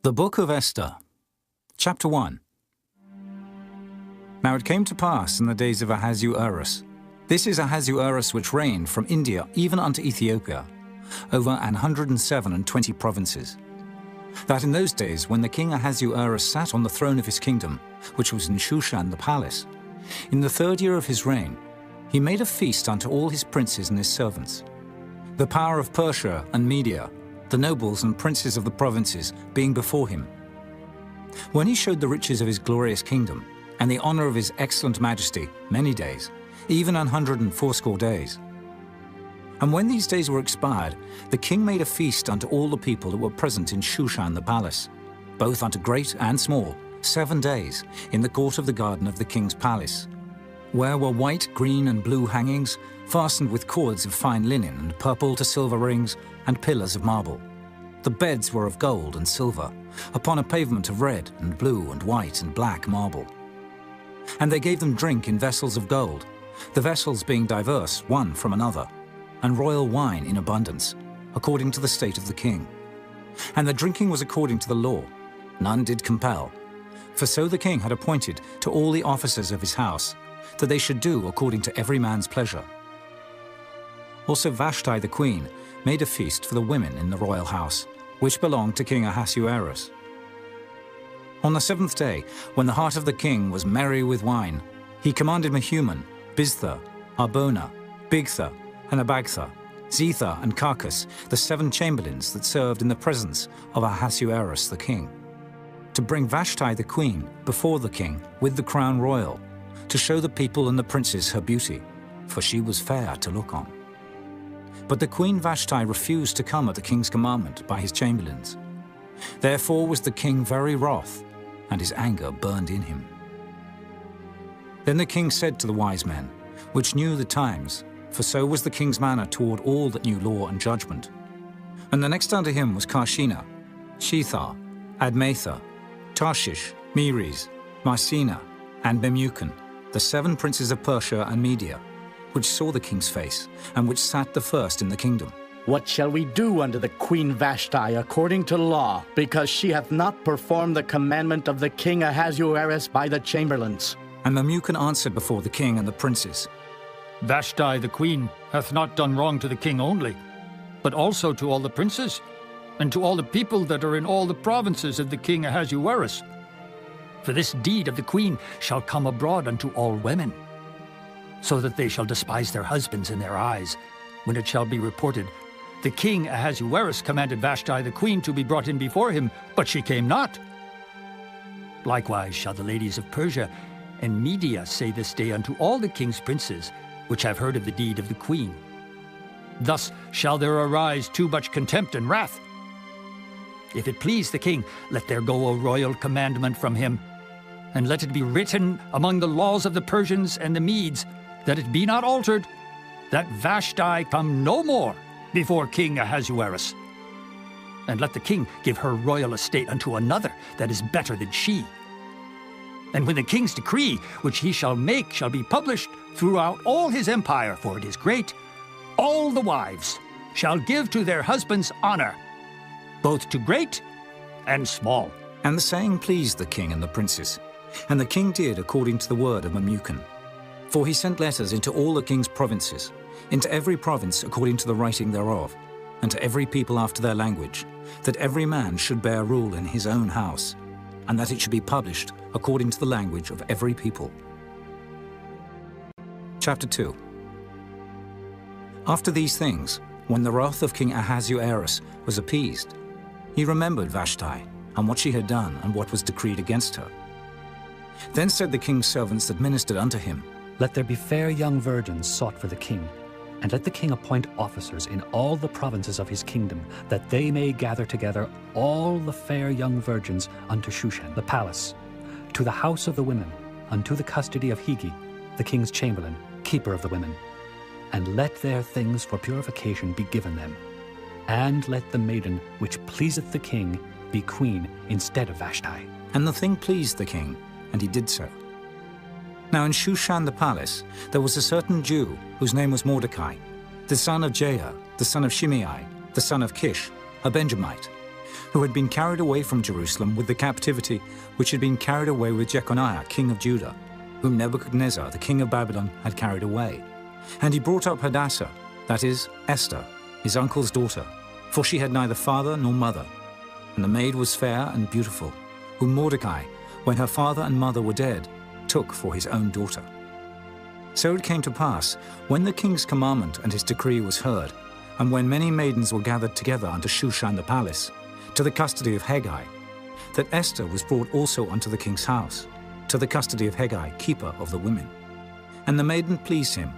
The Book of Esther, Chapter 1. Now it came to pass in the days of Ahasuerus. This is Ahasuerus which reigned from India even unto Ethiopia, over 127 provinces. That in those days when the king Ahasuerus sat on the throne of his kingdom, which was in Shushan the palace, in the 3rd year of his reign, he made a feast unto all his princes and his servants. The power of Persia and Media, the nobles and princes of the provinces, being before him. When he showed the riches of his glorious kingdom, and the honor of his excellent majesty, many days, even 180 days. And when these days were expired, the king made a feast unto all the people that were present in Shushan the palace, both unto great and small, 7 days, in the court of the garden of the king's palace, where were white, green, and blue hangings, fastened with cords of fine linen, and purple to silver rings, and pillars of marble. The beds were of gold and silver, upon a pavement of red, and blue, and white, and black marble. And they gave them drink in vessels of gold, the vessels being diverse one from another, and royal wine in abundance, according to the state of the king. And the drinking was according to the law, none did compel. For so the king had appointed to all the officers of his house, that they should do according to every man's pleasure. Also Vashti the queen made a feast for the women in the royal house, which belonged to King Ahasuerus. On the 7th day, when the heart of the king was merry with wine, he commanded Mehuman, Biztha, Arbona, Bigtha, and Abagtha, Zetha, and Carcass, the 7 chamberlains that served in the presence of Ahasuerus the king, to bring Vashti the queen before the king with the crown royal, to show the people and the princes her beauty, for she was fair to look on. But the queen Vashti refused to come at the king's commandment by his chamberlains. Therefore was the king very wroth, and his anger burned in him. Then the king said to the wise men, which knew the times, for so was the king's manner toward all that knew law and judgment. And the next unto him was Karshina, Shethar, Admatha, Tarshish, Meres, Marsena, and Memucan, the 7 princes of Persia and Media, which saw the king's face, and which sat the first in the kingdom. What shall we do unto the queen Vashti according to law, because she hath not performed the commandment of the king Ahasuerus by the chamberlains? And Memucan answered before the king and the princes, Vashti the queen hath not done wrong to the king only, but also to all the princes, and to all the people that are in all the provinces of the king Ahasuerus. For this deed of the queen shall come abroad unto all women, so that they shall despise their husbands in their eyes, when it shall be reported, the king Ahasuerus commanded Vashti the queen to be brought in before him, but she came not. Likewise shall the ladies of Persia and Media say this day unto all the king's princes, which have heard of the deed of the queen. Thus shall there arise too much contempt and wrath. If it please the king, let there go a royal commandment from him, and let it be written among the laws of the Persians and the Medes, that it be not altered, that Vashti come no more before King Ahasuerus. And let the king give her royal estate unto another that is better than she. And when the king's decree, which he shall make, shall be published throughout all his empire, for it is great, all the wives shall give to their husbands honor, both to great and small. And the saying pleased the king and the princes, and the king did according to the word of Memucan. For he sent letters into all the king's provinces, into every province according to the writing thereof, and to every people after their language, that every man should bear rule in his own house, and that it should be published according to the language of every people. Chapter 2. After these things, when the wrath of King Ahasuerus was appeased, he remembered Vashti, and what she had done, and what was decreed against her. Then said the king's servants that ministered unto him, Let there be fair young virgins sought for the king, and let the king appoint officers in all the provinces of his kingdom, that they may gather together all the fair young virgins unto Shushan the palace, to the house of the women, unto the custody of Hegi, the king's chamberlain, keeper of the women. And let their things for purification be given them. And let the maiden which pleaseth the king be queen instead of Vashti. And the thing pleased the king, and he did so. Now in Shushan the palace there was a certain Jew, whose name was Mordecai, the son of Jair, the son of Shimei, the son of Kish, a Benjamite, who had been carried away from Jerusalem with the captivity which had been carried away with Jeconiah, king of Judah, whom Nebuchadnezzar, the king of Babylon, had carried away. And he brought up Hadassah, that is, Esther, his uncle's daughter, for she had neither father nor mother. And the maid was fair and beautiful, whom Mordecai, when her father and mother were dead, took for his own daughter. So it came to pass, when the king's commandment and his decree was heard, and when many maidens were gathered together unto Shushan the palace, to the custody of Hegai, that Esther was brought also unto the king's house, to the custody of Hegai, keeper of the women. And the maiden pleased him,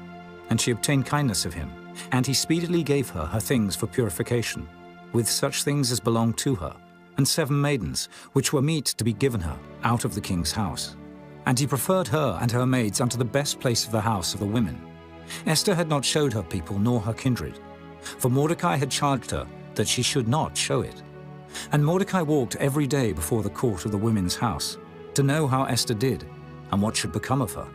and she obtained kindness of him, and he speedily gave her her things for purification, with such things as belonged to her, and 7 maidens, which were meet to be given her out of the king's house. And he preferred her and her maids unto the best place of the house of the women. Esther had not showed her people nor her kindred, for Mordecai had charged her that she should not show it. And Mordecai walked every day before the court of the women's house, to know how Esther did, and what should become of her.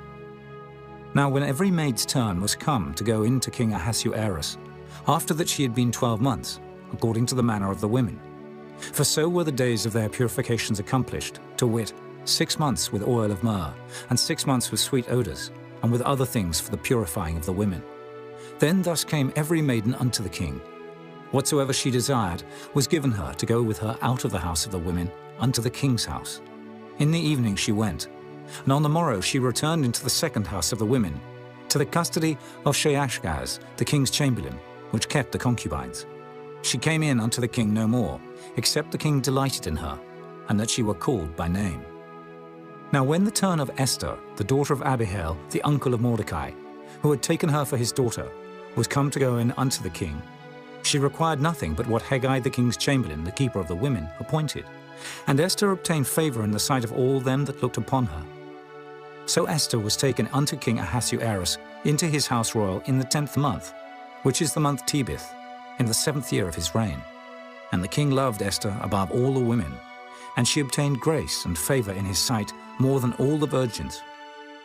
Now when every maid's turn was come to go in to King Ahasuerus, after that she had been 12 months, according to the manner of the women. For so were the days of their purifications accomplished, to wit, 6 months with oil of myrrh, and 6 months with sweet odours, and with other things for the purifying of the women. Then thus came every maiden unto the king. Whatsoever she desired was given her to go with her out of the house of the women unto the king's house. In the evening she went, and on the morrow she returned into the second house of the women, to the custody of Sheashgaz, the king's chamberlain, which kept the concubines. She came in unto the king no more, except the king delighted in her, and that she were called by name. Now when the turn of Esther, the daughter of Abihail, the uncle of Mordecai, who had taken her for his daughter, was come to go in unto the king, she required nothing but what Hegai the king's chamberlain, the keeper of the women, appointed. And Esther obtained favor in the sight of all them that looked upon her. So Esther was taken unto King Ahasuerus into his house royal in the 10th month, which is the month Tebeth, in the 7th year of his reign. And the king loved Esther above all the women, and she obtained grace and favor in his sight more than all the virgins,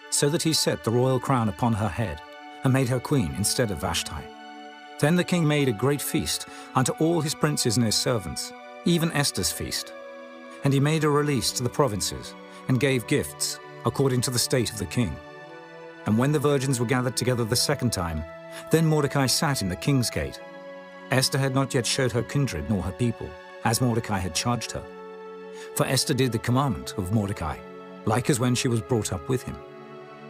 so that he set the royal crown upon her head, and made her queen instead of Vashti. Then the king made a great feast unto all his princes and his servants, even Esther's feast. And he made a release to the provinces, and gave gifts, according to the state of the king. And when the virgins were gathered together the second time, then Mordecai sat in the king's gate. Esther had not yet showed her kindred nor her people, as Mordecai had charged her. For Esther did the commandment of Mordecai, like as when she was brought up with him.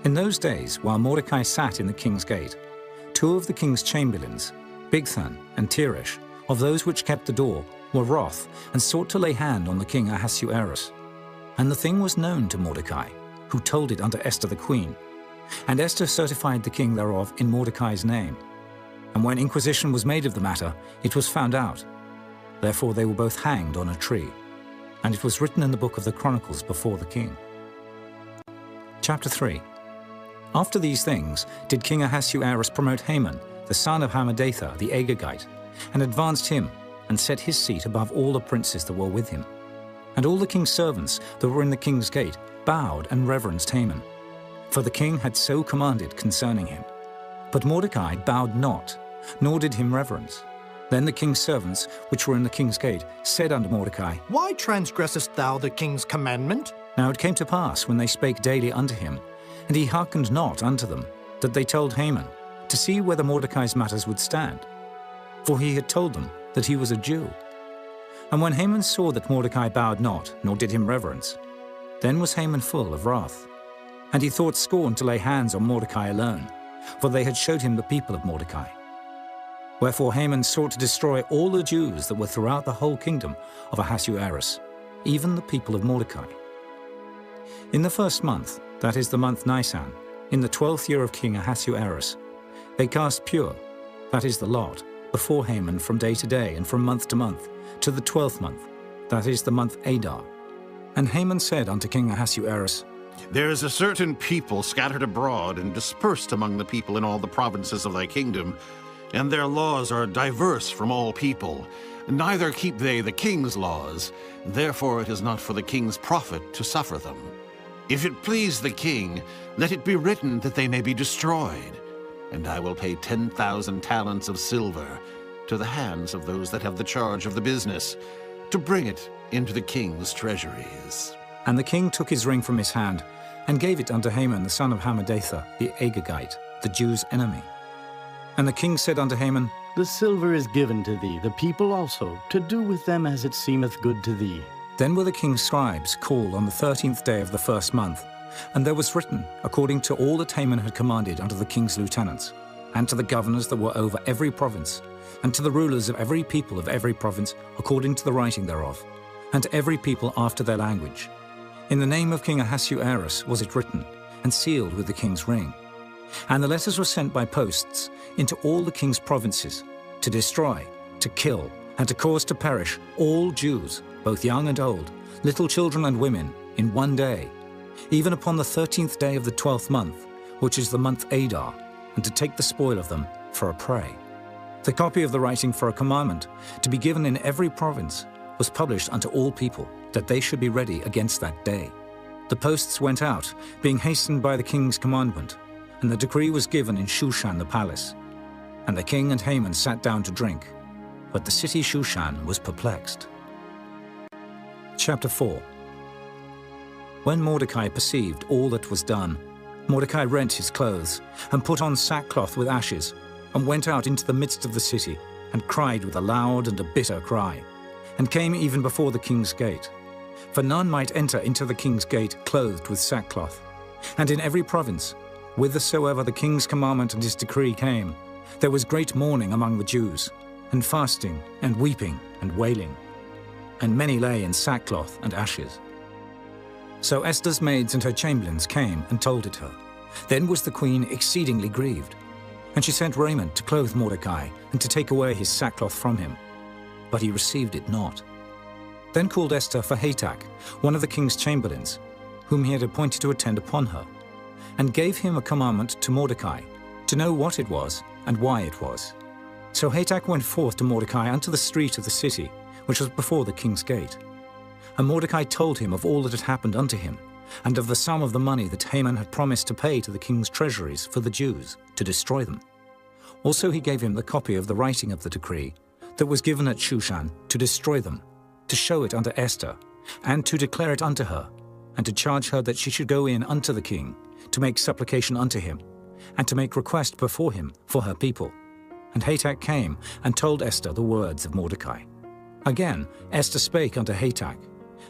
In those days, while Mordecai sat in the king's gate, 2 of the king's chamberlains, Bigthan and Teresh, of those which kept the door, were wroth, and sought to lay hand on the king Ahasuerus. And the thing was known to Mordecai, who told it unto Esther the queen. And Esther certified the king thereof in Mordecai's name. And when inquisition was made of the matter, it was found out. Therefore they were both hanged on a tree. And it was written in the book of the Chronicles before the king. Chapter 3. After these things did King Ahasuerus promote Haman, the son of Hammedatha the Agagite, and advanced him, and set his seat above all the princes that were with him. And all the king's servants that were in the king's gate bowed and reverenced Haman, for the king had so commanded concerning him. But Mordecai bowed not, nor did him reverence. Then the king's servants, which were in the king's gate, said unto Mordecai, Why transgressest thou the king's commandment? Now it came to pass, when they spake daily unto him, and he hearkened not unto them, that they told Haman, to see whether Mordecai's matters would stand. For he had told them that he was a Jew. And when Haman saw that Mordecai bowed not, nor did him reverence, then was Haman full of wrath. And he thought scorn to lay hands on Mordecai alone, for they had showed him the people of Mordecai. Wherefore Haman sought to destroy all the Jews that were throughout the whole kingdom of Ahasuerus, even the people of Mordecai. In the 1st month, that is the month Nisan, in the 12th year of King Ahasuerus, they cast pure, that is the lot, before Haman from day to day and from month to month, to the 12th month, that is the month Adar. And Haman said unto King Ahasuerus, There is a certain people scattered abroad and dispersed among the people in all the provinces of thy kingdom, and their laws are diverse from all people. Neither keep they the king's laws, therefore it is not for the king's profit to suffer them. If it please the king, let it be written that they may be destroyed, and I will pay 10,000 talents of silver to the hands of those that have the charge of the business, to bring it into the king's treasuries. And the king took his ring from his hand and gave it unto Haman the son of Hammedatha, the Agagite, the Jews' enemy. And the king said unto Haman, The silver is given to thee, the people also, to do with them as it seemeth good to thee. Then were the king's scribes called on the 13th day of the first month, and there was written, according to all that Haman had commanded unto the king's lieutenants, and to the governors that were over every province, and to the rulers of every people of every province, according to the writing thereof, and to every people after their language. In the name of King Ahasuerus was it written, and sealed with the king's ring. And the letters were sent by posts into all the king's provinces, to destroy, to kill, and to cause to perish all Jews, both young and old, little children and women, in one day, even upon the 13th day of the 12th month, which is the month Adar, and to take the spoil of them for a prey. The copy of the writing for a commandment, to be given in every province, was published unto all people, that they should be ready against that day. The posts went out, being hastened by the king's commandment, and the decree was given in Shushan the palace. And the king and Haman sat down to drink, but the city Shushan was perplexed. Chapter 4. When Mordecai perceived all that was done, Mordecai rent his clothes, and put on sackcloth with ashes, and went out into the midst of the city, and cried with a loud and a bitter cry, and came even before the king's gate. For none might enter into the king's gate clothed with sackcloth. And in every province, whithersoever the king's commandment and his decree came, there was great mourning among the Jews, and fasting, and weeping, and wailing. And many lay in sackcloth and ashes. So Esther's maids and her chamberlains came and told it her. Then was the queen exceedingly grieved. And she sent raiment to clothe Mordecai, and to take away his sackcloth from him. But he received it not. Then called Esther for Hatak, one of the king's chamberlains, whom he had appointed to attend upon her, and gave him a commandment to Mordecai, to know what it was, and why it was. So Hatak went forth to Mordecai unto the street of the city, which was before the king's gate. And Mordecai told him of all that had happened unto him, and of the sum of the money that Haman had promised to pay to the king's treasuries for the Jews, to destroy them. Also he gave him the copy of the writing of the decree that was given at Shushan, to destroy them, to show it unto Esther, and to declare it unto her, and to charge her that she should go in unto the king, to make supplication unto him, and to make request before him for her people. And Hatak came and told Esther the words of Mordecai. Again Esther spake unto Hatak,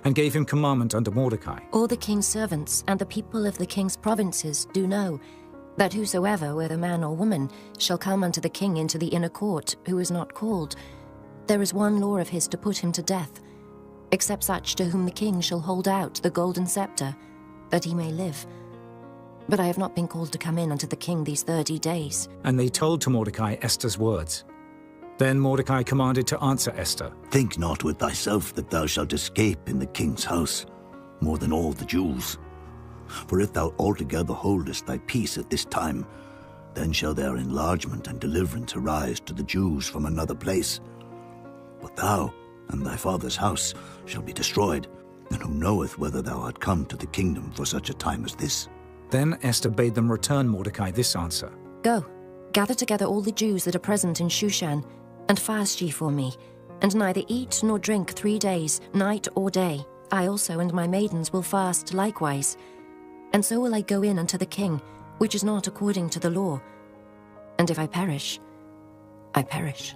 and gave him commandment unto Mordecai. All the king's servants and the people of the king's provinces do know that whosoever, whether man or woman, shall come unto the king into the inner court, who is not called, there is one law of his to put him to death, except such to whom the king shall hold out the golden scepter, that he may live. But I have not been called to come in unto the king these 30 days. And they told to Mordecai Esther's words. Then Mordecai commanded to answer Esther. Think not with thyself that thou shalt escape in the king's house, more than all the Jews. For if thou altogether holdest thy peace at this time, then shall their enlargement and deliverance arise to the Jews from another place. But thou and thy father's house shall be destroyed, and who knoweth whether thou art come to the kingdom for such a time as this? Then Esther bade them return Mordecai this answer. Go, gather together all the Jews that are present in Shushan, and fast ye for me, and neither eat nor drink 3 days, night or day. I also and my maidens will fast likewise. And so will I go in unto the king, which is not according to the law. And if I perish, I perish.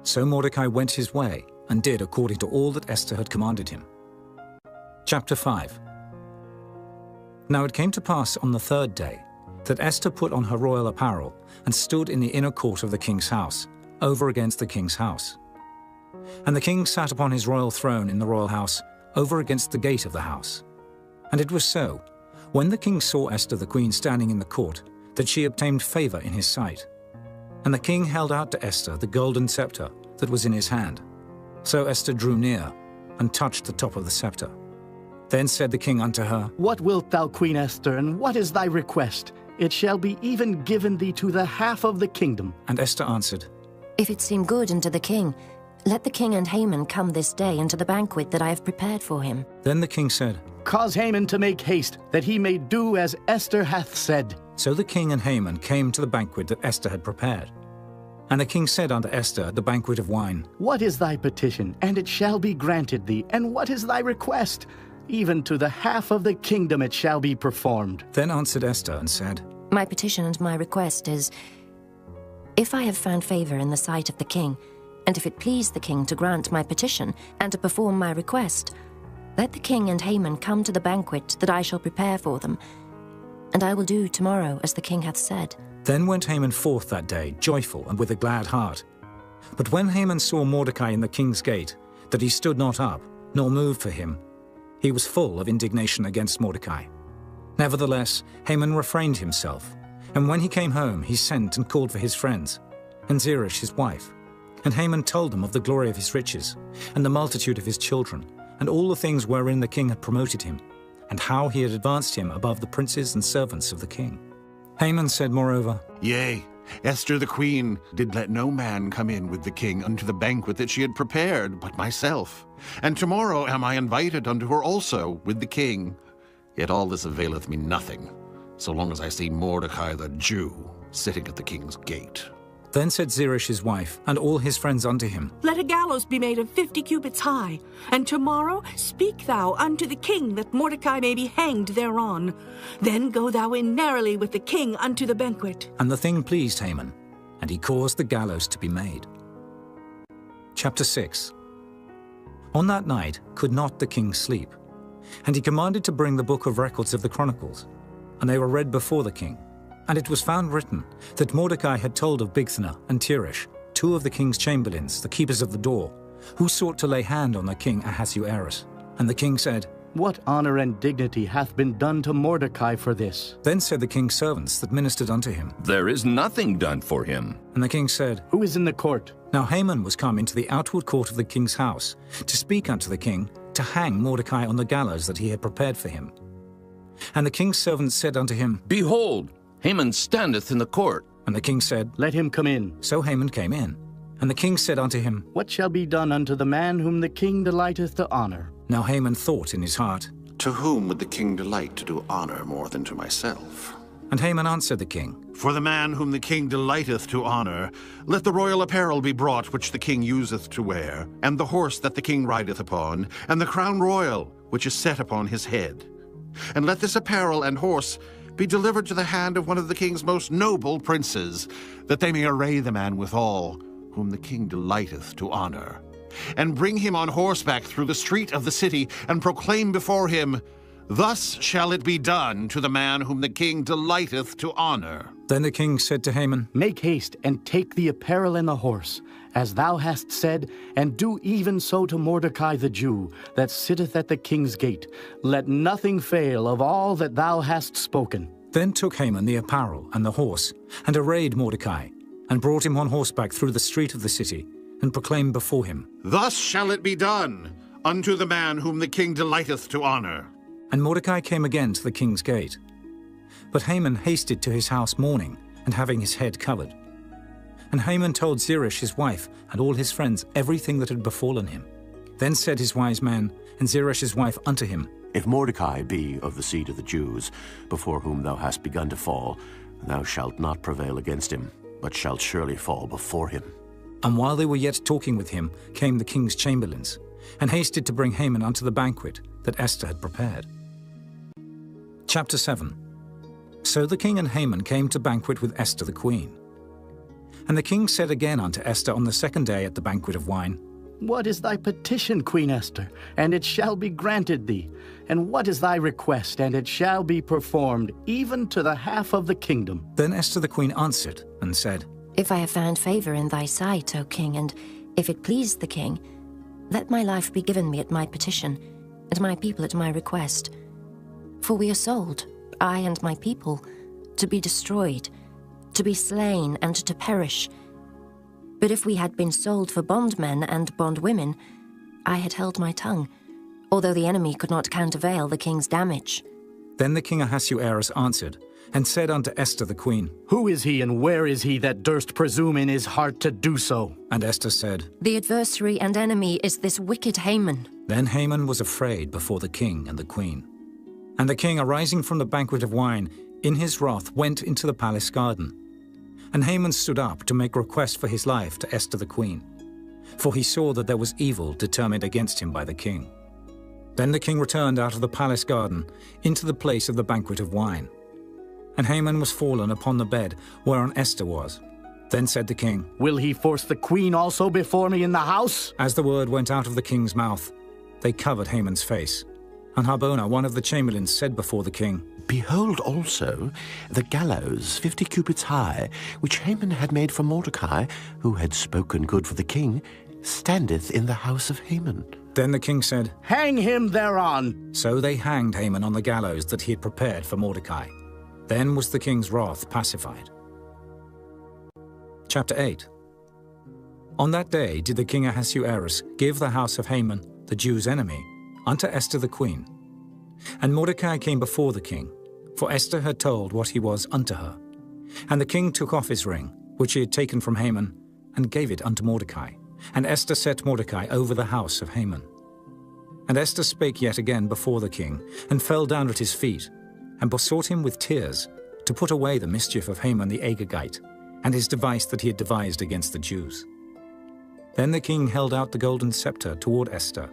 So Mordecai went his way, and did according to all that Esther had commanded him. Chapter 5. Now it came to pass on the 3rd day, that Esther put on her royal apparel, and stood in the inner court of the king's house, over against the king's house. And the king sat upon his royal throne in the royal house, over against the gate of the house. And it was so, when the king saw Esther the queen standing in the court, that she obtained favor in his sight. And the king held out to Esther the golden scepter that was in his hand. So Esther drew near, and touched the top of the scepter. Then said the king unto her, What wilt thou, Queen Esther, and what is thy request? It shall be even given thee to the half of the kingdom. And Esther answered, If it seem good unto the king, let the king and Haman come this day unto the banquet that I have prepared for him. Then the king said, Cause Haman to make haste, that he may do as Esther hath said. So the king and Haman came to the banquet that Esther had prepared. And the king said unto Esther at the banquet of wine, What is thy petition? And it shall be granted thee. And what is thy request? Even to the half of the kingdom it shall be performed. Then answered Esther and said, My petition and my request is, if I have found favor in the sight of the king, and if it please the king to grant my petition and to perform my request, let the king and Haman come to the banquet that I shall prepare for them, and I will do tomorrow as the king hath said. Then went Haman forth that day, joyful and with a glad heart. But when Haman saw Mordecai in the king's gate, that he stood not up, nor moved for him, he was full of indignation against Mordecai. Nevertheless, Haman refrained himself, and when he came home, he sent and called for his friends, and Zeresh his wife. And Haman told them of the glory of his riches, and the multitude of his children, and all the things wherein the king had promoted him, and how he had advanced him above the princes and servants of the king. Haman said moreover, Yea, Esther the queen did let no man come in with the king unto the banquet that she had prepared, but myself. And tomorrow am I invited unto her also with the king. Yet all this availeth me nothing, so long as I see Mordecai the Jew sitting at the king's gate. Then said Zeresh his wife, and all his friends unto him, Let a gallows be made of 50 cubits high, and tomorrow speak thou unto the king that Mordecai may be hanged thereon. Then go thou in narrowly with the king unto the banquet. And the thing pleased Haman, and he caused the gallows to be made. Chapter 6. On that night could not the king sleep, and he commanded to bring the book of records of the Chronicles, and they were read before the king. And it was found written that Mordecai had told of Bigthana and Teresh, two of the king's chamberlains, the keepers of the door, who sought to lay hand on the king Ahasuerus. And the king said, What honor and dignity hath been done to Mordecai for this? Then said the king's servants that ministered unto him, There is nothing done for him. And the king said, Who is in the court? Now Haman was come into the outward court of the king's house, to speak unto the king, to hang Mordecai on the gallows that he had prepared for him. And the king's servants said unto him, Behold, Haman standeth in the court. And the king said, Let him come in. So Haman came in. And the king said unto him, What shall be done unto the man whom the king delighteth to honor? Now Haman thought in his heart, To whom would the king delight to do honor more than to myself? And Haman answered the king, For the man whom the king delighteth to honor, let the royal apparel be brought which the king useth to wear, and the horse that the king rideth upon, and the crown royal which is set upon his head. And let this apparel and horse be delivered to the hand of one of the king's most noble princes, that they may array the man withal, whom the king delighteth to honor, and bring him on horseback through the street of the city, and proclaim before him, Thus shall it be done to the man whom the king delighteth to honor. Then the king said to Haman, Make haste, and take the apparel and the horse, as thou hast said, and do even so to Mordecai the Jew, that sitteth at the king's gate. Let nothing fail of all that thou hast spoken. Then took Haman the apparel and the horse, and arrayed Mordecai, and brought him on horseback through the street of the city, and proclaimed before him, Thus shall it be done unto the man whom the king delighteth to honor. And Mordecai came again to the king's gate. But Haman hasted to his house mourning, and having his head covered. And Haman told Zeresh his wife and all his friends everything that had befallen him. Then said his wise man and Zeresh his wife unto him, If Mordecai be of the seed of the Jews, before whom thou hast begun to fall, thou shalt not prevail against him, but shalt surely fall before him. And while they were yet talking with him, came the king's chamberlains, and hasted to bring Haman unto the banquet that Esther had prepared. Chapter 7. So the king and Haman came to banquet with Esther the queen. And the king said again unto Esther on the second day at the banquet of wine, What is thy petition, Queen Esther? And it shall be granted thee. And what is thy request? And it shall be performed, even to the half of the kingdom. Then Esther the queen answered and said, If I have found favor in thy sight, O king, and if it please the king, let my life be given me at my petition, and my people at my request. For we are sold, I and my people, to be destroyed, to be slain, and to perish. But if we had been sold for bondmen and bondwomen, I had held my tongue, although the enemy could not countervail the king's damage. Then the king Ahasuerus answered, and said unto Esther the queen, Who is he, and where is he that durst presume in his heart to do so? And Esther said, The adversary and enemy is this wicked Haman. Then Haman was afraid before the king and the queen. And the king, arising from the banquet of wine, in his wrath went into the palace garden. And Haman stood up to make request for his life to Esther the queen, for he saw that there was evil determined against him by the king. Then the king returned out of the palace garden into the place of the banquet of wine. And Haman was fallen upon the bed whereon Esther was. Then said the king, Will he force the queen also before me in the house? As the word went out of the king's mouth, they covered Haman's face. And Harbona, one of the chamberlains, said before the king, Behold also the gallows 50 cubits high, which Haman had made for Mordecai, who had spoken good for the king, standeth in the house of Haman. Then the king said, Hang him thereon. So they hanged Haman on the gallows that he had prepared for Mordecai. Then was the king's wrath pacified. Chapter 8. On that day did the king Ahasuerus give the house of Haman, the Jews' enemy, unto Esther the queen. And Mordecai came before the king, for Esther had told what he was unto her. And the king took off his ring, which he had taken from Haman, and gave it unto Mordecai. And Esther set Mordecai over the house of Haman. And Esther spake yet again before the king, and fell down at his feet, and besought him with tears to put away the mischief of Haman the Agagite, and his device that he had devised against the Jews. Then the king held out the golden scepter toward Esther.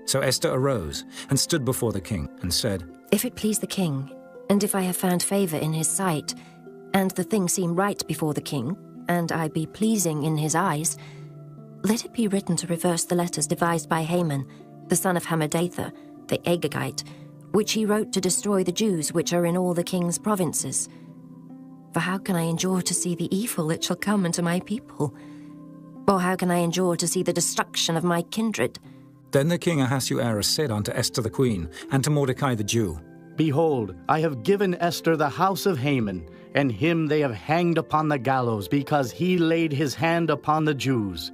So Esther arose and stood before the king, and said, If it please the king, and if I have found favor in his sight, and the thing seem right before the king, and I be pleasing in his eyes, let it be written to reverse the letters devised by Haman, the son of Hammedatha, the Agagite, which he wrote to destroy the Jews which are in all the king's provinces. For how can I endure to see the evil that shall come unto my people? Or how can I endure to see the destruction of my kindred? Then the king Ahasuerus said unto Esther the queen, and to Mordecai the Jew, Behold, I have given Esther the house of Haman, and him they have hanged upon the gallows, because he laid his hand upon the Jews.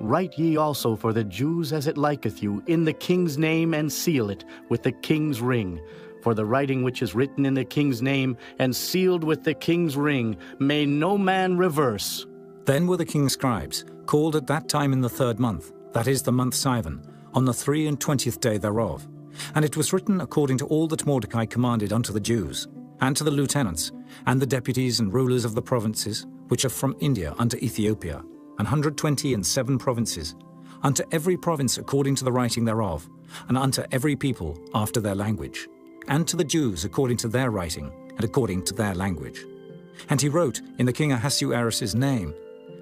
Write ye also for the Jews as it liketh you, in the king's name, and seal it with the king's ring. For the writing which is written in the king's name, and sealed with the king's ring, may no man reverse. Then were the king's scribes called at that time in the 3rd month, that is the month Sivan, on the 23 day thereof. And it was written according to all that Mordecai commanded unto the Jews, and to the lieutenants, and the deputies and rulers of the provinces, which are from India unto Ethiopia, 127 provinces, unto every province according to the writing thereof, and unto every people after their language, and to the Jews according to their writing, and according to their language. And he wrote in the king Ahasuerus' name,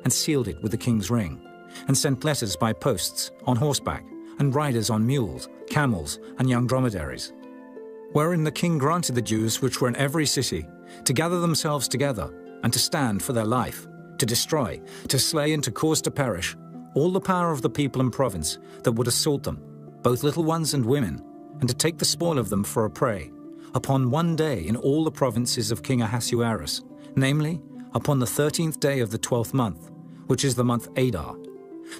and sealed it with the king's ring, and sent letters by posts, on horseback, and riders on mules, camels, and young dromedaries. Wherein the king granted the Jews which were in every city to gather themselves together, and to stand for their life, to destroy, to slay, and to cause to perish all the power of the people and province that would assault them, both little ones and women, and to take the spoil of them for a prey, upon one day in all the provinces of King Ahasuerus, namely, upon the 13th day of the 12th month, which is the month Adar.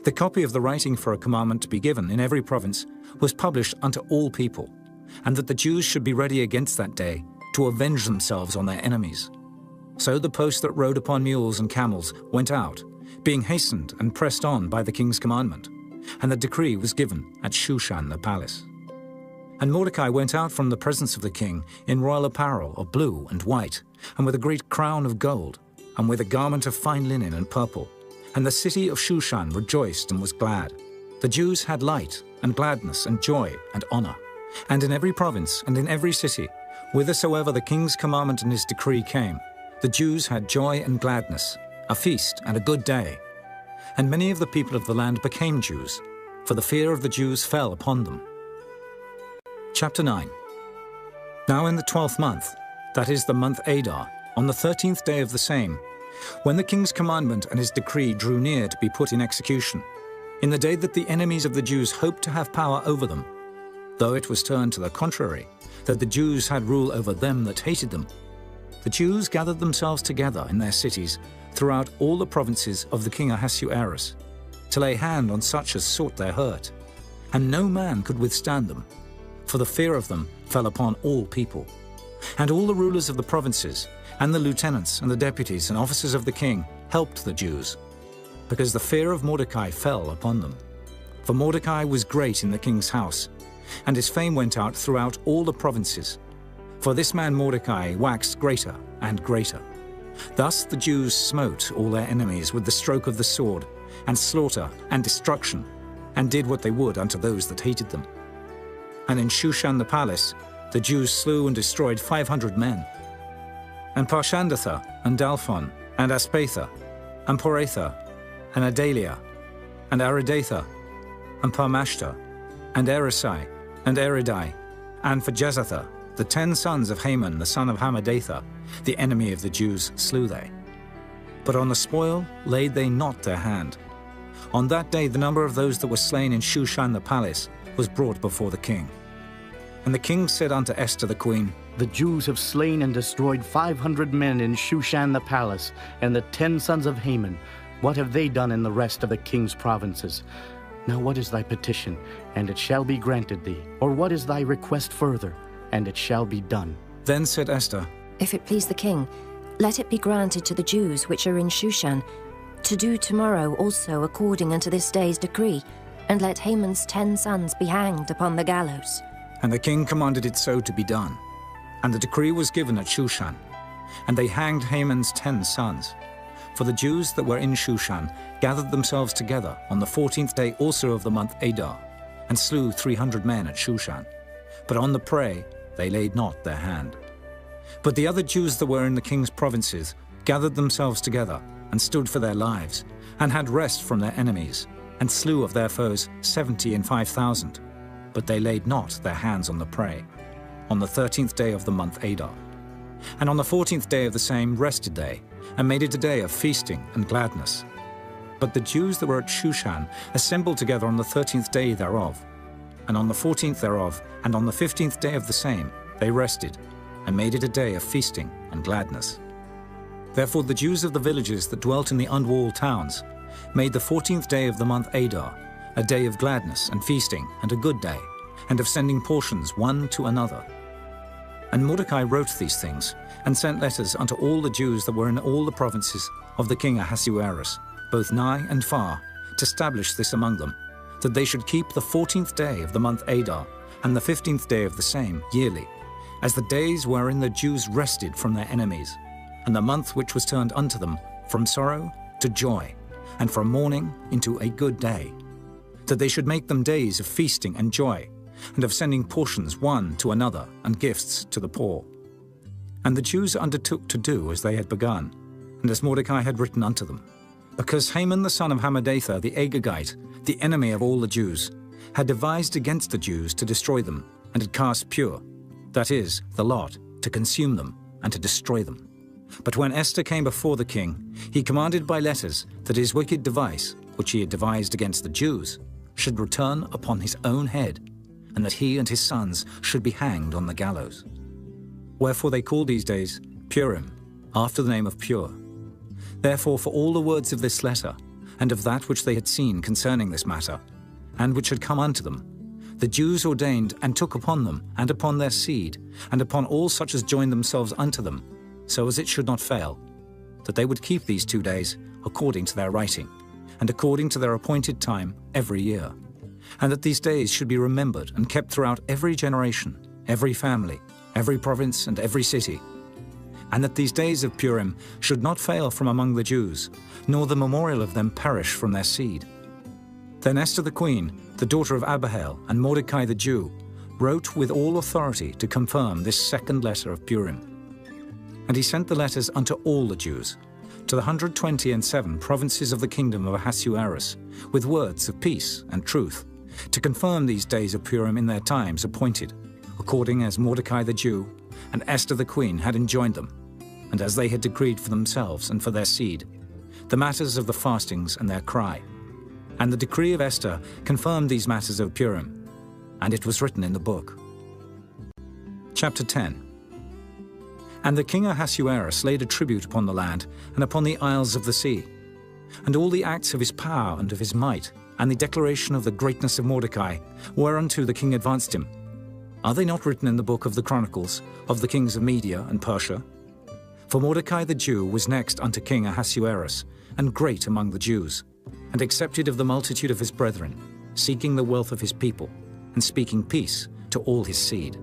The copy of the writing for a commandment to be given in every province was published unto all people, and that the Jews should be ready against that day to avenge themselves on their enemies. So the post that rode upon mules and camels went out, being hastened and pressed on by the king's commandment, and the decree was given at Shushan the palace. And Mordecai went out from the presence of the king in royal apparel of blue and white, and with a great crown of gold, and with a garment of fine linen and purple. And the city of Shushan rejoiced and was glad. The Jews had light and gladness and joy and honor. And in every province and in every city, whithersoever the king's commandment and his decree came, the Jews had joy and gladness, a feast and a good day. And many of the people of the land became Jews, for the fear of the Jews fell upon them. Chapter 9. Now in the 12th month, that is the month Adar, on the 13th day of the same, when the king's commandment and his decree drew near to be put in execution, in the day that the enemies of the Jews hoped to have power over them, though it was turned to the contrary, that the Jews had rule over them that hated them, the Jews gathered themselves together in their cities throughout all the provinces of the king Ahasuerus, to lay hand on such as sought their hurt, and no man could withstand them, for the fear of them fell upon all people. And all the rulers of the provinces, and the lieutenants and the deputies and officers of the king helped the Jews, because the fear of Mordecai fell upon them. For Mordecai was great in the king's house, and his fame went out throughout all the provinces. For this man Mordecai waxed greater and greater. Thus the Jews smote all their enemies with the stroke of the sword, and slaughter and destruction, and did what they would unto those that hated them. And in Shushan the palace the Jews slew and destroyed 500 men. And Parshandatha, and Dalphon, and Aspatha, and Poratha, and Adalia, and Aridatha, and Parmashta, and Erisai, and Eridai, and Phajezatha, the 10 sons of Haman the son of Hammedatha, the enemy of the Jews, slew they. But on the spoil laid they not their hand. On that day the number of those that were slain in Shushan the palace was brought before the king. And the king said unto Esther the queen, The Jews have slain and destroyed 500 men in Shushan the palace, and the 10 sons of Haman. What have they done in the rest of the king's provinces? Now what is thy petition, and it shall be granted thee? Or what is thy request further, and it shall be done? Then said Esther, If it please the king, let it be granted to the Jews which are in Shushan, to do tomorrow also according unto this day's decree, and let Haman's 10 sons be hanged upon the gallows. And the king commanded it so to be done. And the decree was given at Shushan. And they hanged Haman's 10 sons. For the Jews that were in Shushan gathered themselves together on the 14th day also of the month Adar, and slew 300 men at Shushan. But on the prey they laid not their hand. But the other Jews that were in the king's provinces gathered themselves together, and stood for their lives, and had rest from their enemies, and slew of their foes 70 and 5,000. But they laid not their hands on the prey, on the 13th day of the month Adar. And on the 14th day of the same rested they, and made it a day of feasting and gladness. But the Jews that were at Shushan assembled together on the 13th day thereof. And on the 14th thereof, and on the 15th day of the same, they rested, and made it a day of feasting and gladness. Therefore the Jews of the villages that dwelt in the unwalled towns made the 14th day of the month Adar a day of gladness and feasting and a good day, and of sending portions one to another. And Mordecai wrote these things, and sent letters unto all the Jews that were in all the provinces of the king Ahasuerus, both nigh and far, to establish this among them, that they should keep the 14th day of the month Adar, and the 15th day of the same yearly, as the days wherein the Jews rested from their enemies, and the month which was turned unto them from sorrow to joy, and from mourning into a good day, that they should make them days of feasting and joy, and of sending portions one to another, and gifts to the poor. And the Jews undertook to do as they had begun, and as Mordecai had written unto them, because Haman the son of Hammedatha the Agagite, the enemy of all the Jews, had devised against the Jews to destroy them, and had cast pure, that is, the lot, to consume them, and to destroy them. But when Esther came before the king, he commanded by letters that his wicked device, which he had devised against the Jews, should return upon his own head, and that he and his sons should be hanged on the gallows. Wherefore they called these days Purim, after the name of Pur. Therefore for all the words of this letter, and of that which they had seen concerning this matter, and which had come unto them, the Jews ordained and took upon them, and upon their seed, and upon all such as joined themselves unto them, so as it should not fail, that they would keep these 2 days according to their writing, and according to their appointed time every year, and that these days should be remembered and kept throughout every generation, every family, every province, and every city, and that these days of Purim should not fail from among the Jews, nor the memorial of them perish from their seed. Then Esther the queen, the daughter of Abihail, and Mordecai the Jew, wrote with all authority to confirm this second letter of Purim. And he sent the letters unto all the Jews, to the 127 provinces of the kingdom of Ahasuerus, with words of peace and truth, to confirm these days of Purim in their times appointed, according as Mordecai the Jew and Esther the queen had enjoined them, and as they had decreed for themselves and for their seed, the matters of the fastings and their cry. And the decree of Esther confirmed these matters of Purim, and it was written in the book. Chapter 10. And the king Ahasuerus laid a tribute upon the land and upon the isles of the sea, and all the acts of his power and of his might, and the declaration of the greatness of Mordecai, whereunto the king advanced him. Are they not written in the book of the Chronicles of the kings of Media and Persia? For Mordecai the Jew was next unto King Ahasuerus, and great among the Jews, and accepted of the multitude of his brethren, seeking the wealth of his people, and speaking peace to all his seed.